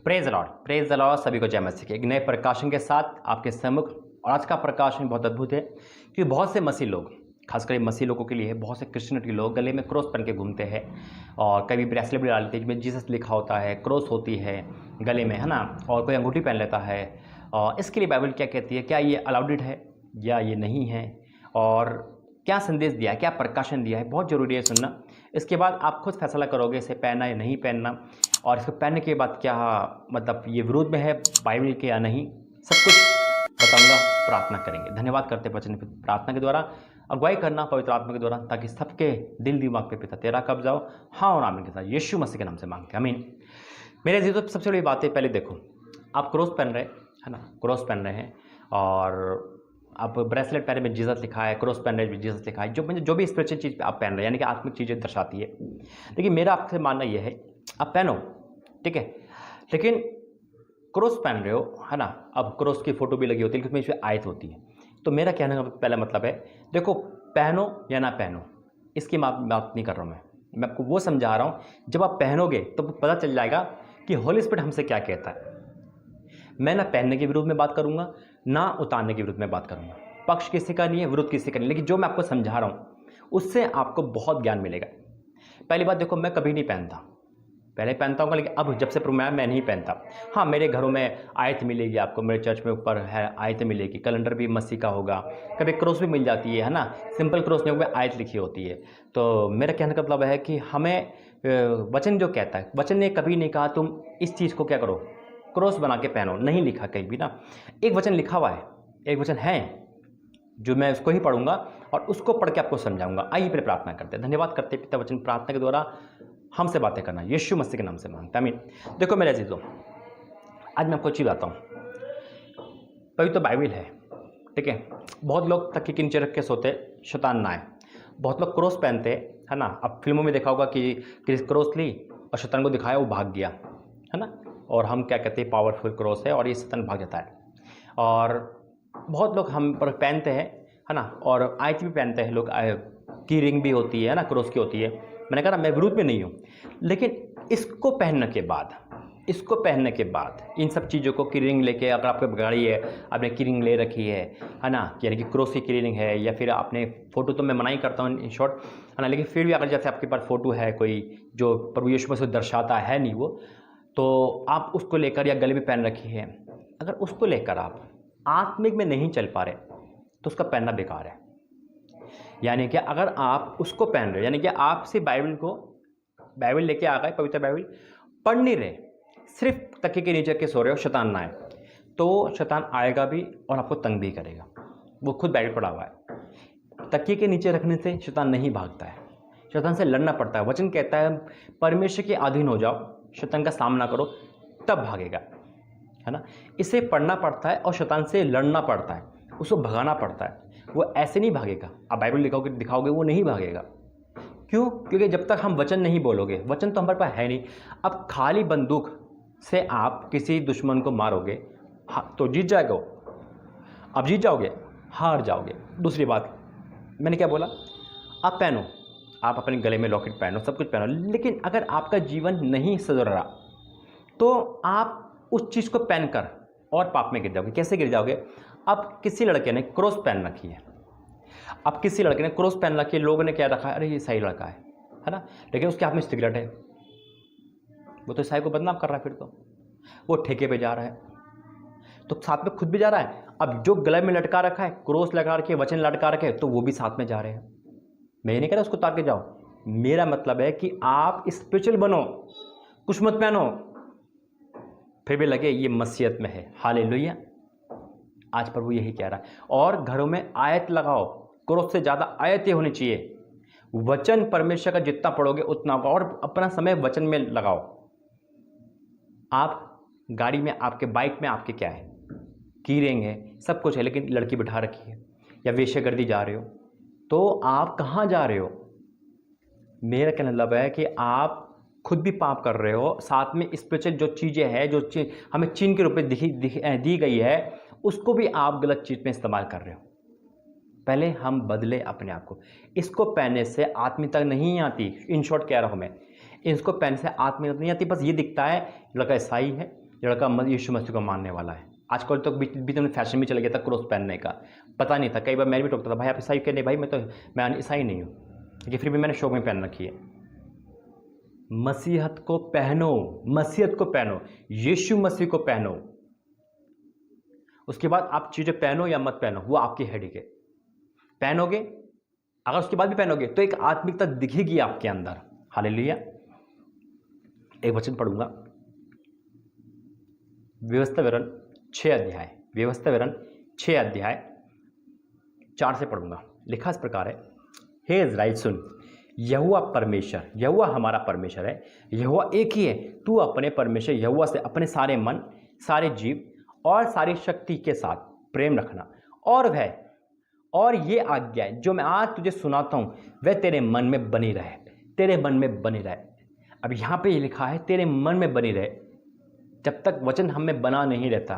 Praise the Lord. सभी को जय मसीह की। एक नए प्रकाशन के साथ आपके सम्मुख। और आज का प्रकाशन बहुत अद्भुत है क्योंकि बहुत से मसीह लोग, खासकर मसीह लोगों के लिए बहुत से क्रिश्चियनिटी लोग गले में क्रॉस पहन के घूमते हैं और कभी ब्रेसलेट भी डाल लेते हैं जिसमें जीसस लिखा होता है, क्रॉस होती है गले में, है ना। और कोई अंगूठी पहन लेता है। और इसके लिए बाइबल क्या कहती है, क्या ये अलाउडेड है या ये नहीं है, और क्या संदेश दिया है, क्या प्रकाशन दिया है, बहुत ज़रूरी है सुनना। इसके बाद आप खुद फैसला करोगे इसे पहनना या नहीं पहनना, और इसको पहनने के बाद क्या मतलब ये विरोध में है बाइबल के या नहीं, सब कुछ बताऊंगा। प्रार्थना करेंगे। धन्यवाद करते वचन प्रार्थना के द्वारा अगुवाई करना पवित्र आत्मा के द्वारा, ताकि सबके दिल दिमाग पे पिता तेरा कब्जा हो। हाँ और आमीन के साथ यीशु मसीह के नाम से मांगते हैं, आमीन। मेरे जी तो सबसे बड़ी बात है, पहले देखो आप क्रॉस पहन रहे है ना, क्रॉस पहन रहे हैं, और आप ब्रेसलेट पहने में जीसस लिखा है, क्रॉस पहन रहे में जीसस लिखा है, जो भी स्पिरिचुअल चीज़ आप पहन रहे हैं, यानी कि आत्मिक चीज़ें दर्शाती है। लेकिन मेरा आपसे मानना यह है, आप पहनो ठीक है, लेकिन क्रॉस पहन रहे हो है ना। अब क्रॉस की फोटो भी लगी होती है, लेकिन इसमें आयत होती है। तो मेरा कहने का पहला मतलब है, देखो पहनो या ना पहनो, इसकी बात नहीं कर रहा हूँ मैं आपको वो समझा रहा हूँ। जब आप पहनोगे तो पता चल जाएगा कि होली स्पिरिट हमसे क्या कहता है। मैं ना पहनने के विरुद्ध में बात करूँगा, ना उतारने के विरुद्ध में बात करूँगा। पक्ष किसी का नहीं है, विरुद्ध किसी का नहीं, लेकिन जो मैं आपको समझा रहा हूँ उससे आपको बहुत ज्ञान मिलेगा। पहली बात देखो, मैं कभी नहीं पहनता, पहले पहनता हूँ, लेकिन अब जब से मैं नहीं पहनता। हाँ, मेरे घरों में आयत मिलेगी आपको, मेरे चर्च में ऊपर है आयत मिलेगी, कैलेंडर भी मसीह का होगा, कभी क्रॉस भी मिल जाती है ना। सिंपल क्रॉस नहीं होगा, आयत लिखी होती है। तो मेरा कहने का मतलब है कि हमें वचन जो कहता है, वचन ने कभी नहीं कहा तुम इस चीज़ को क्या करो, क्रॉस बना के पहनो, नहीं लिखा कहीं भी ना। एक वचन लिखा हुआ है, एक वचन है जो मैं उसको ही पढ़ूंगा और उसको पढ़ के आपको समझाऊंगा। आइए फिर प्रार्थना करते हैं। धन्यवाद करते पिता वचन प्रार्थना के द्वारा हमसे बातें करना, यीशु मसीह के नाम से मांगता है, आमीन। देखो मेरे अजीजों, आज मैं आपको चीज़ बताता हूँ। पवित्र बाइबल है ठीक है। बहुत लोग तकिए के नीचे रख के सोते, शैतान ना आए। बहुत लोग क्रॉस पहनते है ना। अब फिल्मों में देखा होगा कि क्रॉस ली और शैतान को दिखाया, वो भाग गया है ना। और हम क्या कहते हैं, पावरफुल क्रॉस है और ये शैतान भाग जाता है। और बहुत लोग हम पर पहनते हैं है ना, और आयत भी पहनते हैं लोग, की रिंग भी होती है ना, क्रॉस की होती है। मैंने कहा ना मैं विरोध में नहीं हूँ, लेकिन इसको पहनने के बाद इन सब चीज़ों को, की रिंग लेके, अगर आपको गाड़ी है आपने की रिंग ले रखी है ना, यानी कि क्रॉस की रिंग है, या फिर आपने फ़ोटो, तो मैं मना ही करता हूँ इन शॉर्ट है ना, लेकिन फिर भी अगर जैसे आपके पास फ़ोटो है कोई जो प्रभु यीशु मसीह को दर्शाता है नहीं वो, तो आप उसको लेकर, या गले में पहन रखी है, अगर उसको लेकर आप आत्मिक में नहीं चल पा रहे तो उसका पहनना बेकार है। यानी कि अगर आप उसको पहन रहे, यानी कि आप से बाइबल लेके आ गए, पवित्र बाइबल पढ़ नहीं रहे, सिर्फ तकिए के नीचे के सो रहे हो, शैतान ना आए, तो शैतान आएगा भी और आपको तंग भी करेगा। वो खुद बाइबल पढ़ा हुआ है। तकिए के नीचे रखने से शैतान नहीं भागता है, शैतान से लड़ना पड़ता है। वचन कहता है परमेश्वर के अधीन हो जाओ, शैतान का सामना करो, तब भागेगा है ना। इसे पढ़ना पड़ता है और शैतान से लड़ना पड़ता है, उसको भगाना पड़ता है। वो ऐसे नहीं भागेगा, आप बाइबल दिखाओगे वो नहीं भागेगा। क्यों? क्योंकि जब तक हम वचन नहीं बोलोगे, वचन तो हमारे पास है नहीं। अब खाली बंदूक से आप किसी दुश्मन को मारोगे तो जीत जाएगा वो, अब जीत जाओगे, हार जाओगे। दूसरी बात मैंने क्या बोला, आप पहनो, आप अपने गले में लॉकेट पहनो, सब कुछ पहनो, लेकिन अगर आपका जीवन नहीं सुधर रहा तो आप उस चीज़ को पहनकर और पाप में गिर जाओगे। कैसे गिर जाओगे? अब किसी लड़के ने क्रॉस पहन रखी है, अब किसी लड़के ने क्रॉस पहन रखी है, लोगों ने क्या रखा है, अरे ये सही लड़का है ना, लेकिन उसके हाथ में सिगरेट है, वो तो ईसाई को बदनाम कर रहा है। फिर तो वो ठेके पे जा रहा है, तो साथ में खुद भी जा रहा है। अब जो गले में लटका रखा है, क्रॉस लगा रखे, वचन लटका रखे, तो वो भी साथ में जा रहे हैं। मैं ये नहीं कह रहा उसको उतार के जाओ, मेरा मतलब है कि आप स्पिरिचुअल बनो, कुछ मत पहनो फिर भी लगे ये मसीहत में है। हालेलुया। आज प्रभु यही कह रहा है। और घरों में आयत लगाओ, क्रॉस से ज़्यादा आयतें होनी चाहिए। वचन परमेश्वर का जितना पढ़ोगे उतना होगा, और अपना समय वचन में लगाओ। आप गाड़ी में, आपके बाइक में आपके क्या है, की रिंग है, सब कुछ है, लेकिन लड़की बिठा रखी है, या वेश्यागर्दी जा रहे हो, तो आप कहाँ जा रहे हो? मेरा कहना मतलब है कि आप खुद भी पाप कर रहे हो, साथ में स्पिरिचुअल जो चीज़ें हैं, जो हमें चिन्ह के रूप में दी गई है, उसको भी आप गलत चीज़ में इस्तेमाल कर रहे हो। पहले हम बदले अपने आप को। इसको पहनने से आत्मीयता नहीं आती, इन शॉर्ट कह रहा हूँ मैं, इसको पहनने से आत्मीयता नहीं आती। बस ये दिखता है लड़का ईसाई है, लड़का यीशु मसीह को मानने वाला है। आजकल तो बीच में फैशन भी चला गया था क्रॉस पहनने का, पता नहीं था। कई बार मैं भी टोकता था, भाई आप ईसाई क्यों? नहीं भाई मैं ईसाई नहीं हूँ, लेकिन फिर भी मैंने शौक में पहन रखी है। मसीहत को पहनो, मसीहत को पहनो, यीशु मसीह को पहनो। उसके बाद आप चीज़ें पहनो या मत पहनो, वो आपकी हेडिक है। पहनोगे, अगर उसके बाद भी पहनोगे तो एक आत्मिकता दिखेगी आपके अंदर। हालेलुया। एक वचन पढ़ूंगा, व्यवस्था विवरण 6 अध्याय, व्यवस्था विवरण 6 अध्याय 4 से पढ़ूंगा। लिखा इस प्रकार है, हे इज़राइल सुन, यहोवा परमेश्वर, यहोवा हमारा परमेश्वर है, यहोवा एक ही है। तू अपने परमेश्वर यहोवा से अपने सारे मन, सारे जीव और सारी शक्ति के साथ प्रेम रखना, और ये आज्ञाएं जो मैं आज तुझे सुनाता हूं वह तेरे मन में बनी रहे, तेरे मन में बनी रहे। अब यहाँ पे ये लिखा है तेरे मन में बनी रहे। जब तक वचन हम में बना नहीं रहता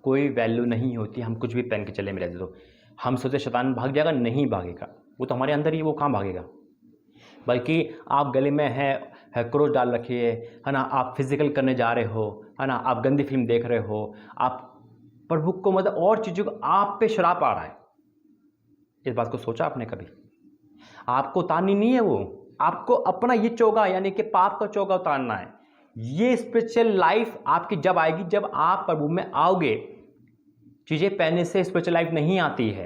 कोई वैल्यू नहीं होती। हम कुछ भी पहन के चले मेरे तो हम सोचे शैतान भाग जाएगा, नहीं भागेगा, वो तो हमारे अंदर ही, वो कहाँ भागेगा। बल्कि आप गले में है क्रोस डाल रखिए, है ना, आप फिजिकल करने जा रहे हो, है ना, आप गंदी फिल्म देख रहे हो, आप प्रभु को मतलब और चीज़ों को आप पे श्राप आ रहा है। इस बात को सोचा आपने कभी? आपको उतारनी नहीं है वो, आपको अपना ये चोगा यानी कि पाप का चोगा उतारना है। ये स्पिरिचुअल लाइफ आपकी जब आएगी, जब आप प्रभु में आओगे। चीज़ें पहनने से स्पिरिचुअल लाइफ नहीं आती है,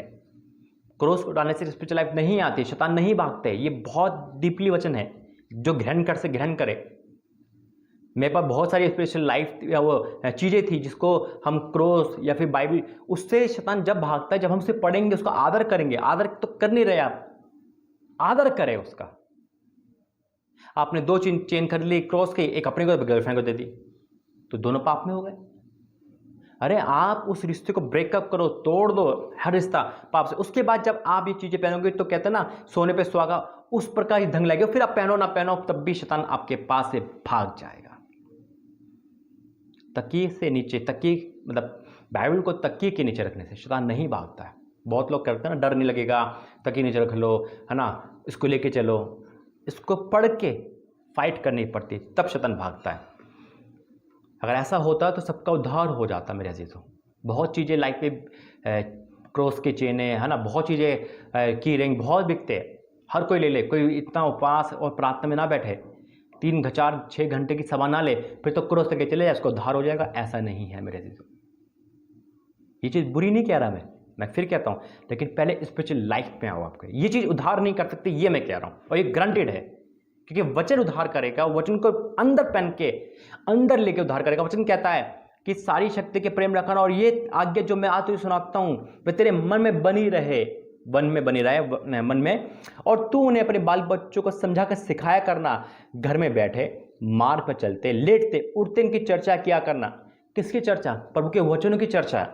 क्रॉस उठाने से स्पिरिचुअल लाइफ नहीं आती, शैतान नहीं भागते। ये बहुत डीपली वचन है, जो ग्रहण कर से ग्रहण करे। मेरे पास बहुत सारी स्पिरिचुअल लाइफ या वो चीज़ें थी जिसको हम क्रॉस या फिर बाइबल, उससे शैतान जब भागता है, जब हम उसे पढ़ेंगे, उसका आदर करेंगे। आदर तो कर नहीं रहे आप, आदर करें उसका। आपने 2 चेन खरीद ली क्रॉस की, एक अपने को गर्लफ्रेंड को दे दी, तो दोनों पाप में हो गए। अरे आप उस रिश्ते को ब्रेकअप करो, तोड़ दो, हर रिश्ता पाप से। उसके बाद जब आप ये चीज़ें पहनोगे तो कहते हैं ना, सोने पे सुहागा, उस प्रकार ही ढंग लगेगा। फिर आप पहनो ना पहनो, तब भी शैतान आपके पास से भाग जाएगा। तकिए से नीचे, तकिए मतलब बाइबल को तकिए के नीचे रखने से शैतान नहीं भागता है। बहुत लोग करते हैं ना, डर नहीं लगेगा, तकिए नीचे रख लो, है ना, इसको लेके चलो। इसको पढ़ के फाइट करनी पड़ती, तब शैतान भागता है। अगर ऐसा होता तो सबका उद्धार हो जाता मेरे अजीजों। बहुत चीज़ें लाइफ में क्रॉस के चेने, है ना, बहुत चीज़ें की रिंग बहुत बिकते हैं, हर कोई ले ले। कोई इतना उपवास और प्रार्थना में ना बैठे, 3, 4, 6 घंटे की सभा ना ले, फिर तो क्रॉस लेके चले जाए, उसको उद्धार हो जाएगा। ऐसा नहीं है मेरे अजीजों। ये चीज़ बुरी नहीं कह रहा मैं फिर कहता हूँ, लेकिन पहले स्पिरिचुअल लाइफ में आओ। आपके ये चीज़ उद्धार नहीं कर सकती, ये मैं कह रहा हूँ, और ये ग्रांटेड है, क्योंकि वचन उद्धार करेगा। वचन को अंदर पहन के अंदर लेके उद्धार करेगा। वचन कहता है कि सारी शक्ति के प्रेम रखना, और ये आज्ञा जो मैं आज तुझे सुनाता हूँ वह तेरे मन में बनी रहे, मन में, और तू उन्हें अपने बाल बच्चों को समझा कर सिखाया करना। घर में बैठे, मार्ग पर चलते, लेटते, उठते इनकी चर्चा किया करना। किसकी चर्चा? प्रभु के वचनों की चर्चा।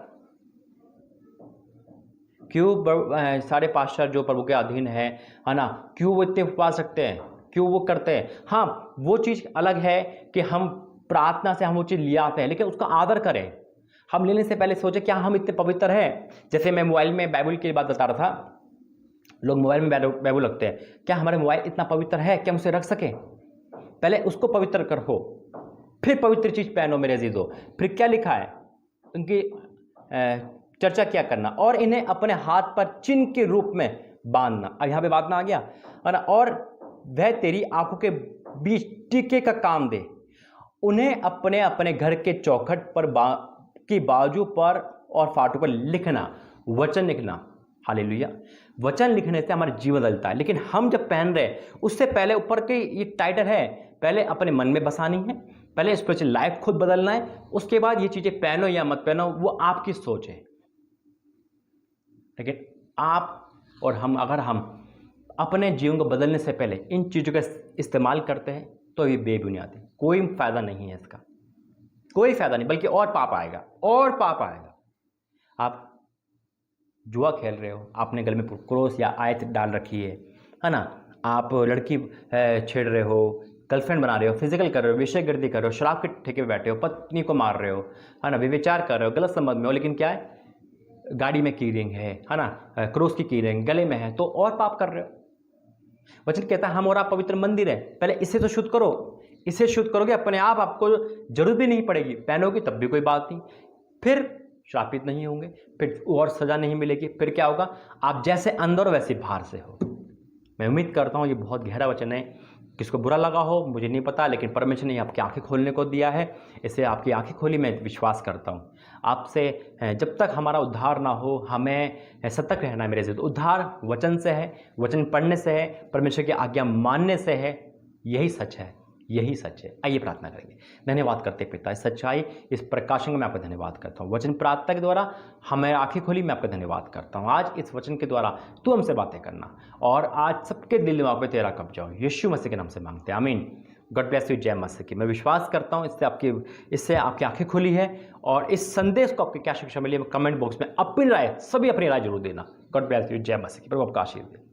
क्यों सारे पास्टर जो प्रभु के अधीन है ना, क्यों वो इतने उपवास रखते हैं, क्यों वो करते हैं? हाँ, वो चीज़ अलग है कि हम प्रार्थना से हम वो चीज़ ले आते हैं, लेकिन उसका आदर करें। हम लेने से पहले सोचे क्या हम इतने पवित्र हैं? जैसे मैं मोबाइल में बाइबल की बात बता रहा था, लोग मोबाइल में बाइबल रखते हैं, क्या हमारे मोबाइल इतना पवित्र है कि हम उसे रख सकें? पहले उसको पवित्र करो, फिर पवित्र चीज़ पहनो मेरे अजीजों। फिर क्या लिखा है? उनकी चर्चा क्या करना, और इन्हें अपने हाथ पर चिन्ह के रूप में बांधना। अब यहाँ पे बांधना आ गया, और वह तेरी आंखों के बीच टीके का काम दे। उन्हें अपने अपने घर के चौखट पर की बाजू पर और फाटकों पर लिखना, वचन लिखना। हालेलुया। वचन लिखने से हमारा जीवन बदलता है। लेकिन हम जब पहन रहे, उससे पहले ऊपर के ये टाइटल है, पहले अपने मन में बसानी है, पहले स्पिरिचुअल लाइफ खुद बदलना है। उसके बाद ये चीज़ें पहनो या मत पहनो, वो आपकी सोच है। लेकिन आप और हम, अगर हम अपने जीवन को बदलने से पहले इन चीज़ों का इस्तेमाल करते हैं तो ये बेबुनियाद है, कोई फ़ायदा नहीं है इसका, कोई फ़ायदा नहीं, बल्कि और पाप आएगा, और पाप आएगा। आप जुआ खेल रहे हो, आपने गले में क्रॉस या आयत डाल रखी है ना, आप लड़की छेड़ रहे हो, गर्लफ्रेंड बना रहे हो, फिजिकल कर रहे हो, वेश्यागिरी कर रहे हो, शराब के ठेके पे बैठे हो, पत्नी को मार रहे हो, है ना, व्यभिचार कर रहे हो, गलत संबंध में हो, लेकिन क्या है? गाड़ी में की रिंग है ना, क्रोस की रिंग गले में है, तो और पाप कर रहे हो। वचन कहता है हम और आप पवित्र मंदिर है, पहले इसे तो शुद्ध करो। इसे शुद्ध करोगे अपने आप, आपको जरूरत भी नहीं पड़ेगी, पहनोगे तब भी कोई बात नहीं, फिर श्रापित नहीं होंगे, फिर और सजा नहीं मिलेगी। फिर क्या होगा, आप जैसे अंदर वैसे बाहर से हो। मैं उम्मीद करता हूँ ये बहुत गहरा वचन है, किसको बुरा लगा हो मुझे नहीं पता, लेकिन परमेश्वर ने आपकी आंखें खोलने को दिया है, इसे आपकी आंखें खोली, मैं विश्वास करता हूँ। आपसे जब तक हमारा उद्धार ना हो हमें सतर्क रहना है मेरे से। तो उद्धार वचन से है, वचन पढ़ने से है, परमेश्वर की आज्ञा मानने से है, यही सच है, यही सच है। आइए प्रार्थना करेंगे। धन्यवाद करते पिता, इस सच्चाई, इस प्रकाशन में मैं आपका धन्यवाद करता हूँ। वचन प्रार्थना के द्वारा हमें आंखें खोली, मैं आपका धन्यवाद करता हूँ। आज इस वचन के द्वारा तू हमसे बातें करना, और आज सबके दिल दिमाग पे तेरा कब्जा हो, यीशु मसीह के नाम से मांगते हैं, आमीन। गॉड ब्लेस यू, जय मसीह की। मैं विश्वास करता हूँ इससे आपकी आंखें खुली है, और इस संदेश को आपकी क्या शिक्षा मिली है, कमेंट बॉक्स में अपनी राय, सभी अपनी राय जरूर देना। गॉड ब्लेस यू, जय मसीह की। प्रभु आपका आशीर्वाद दे।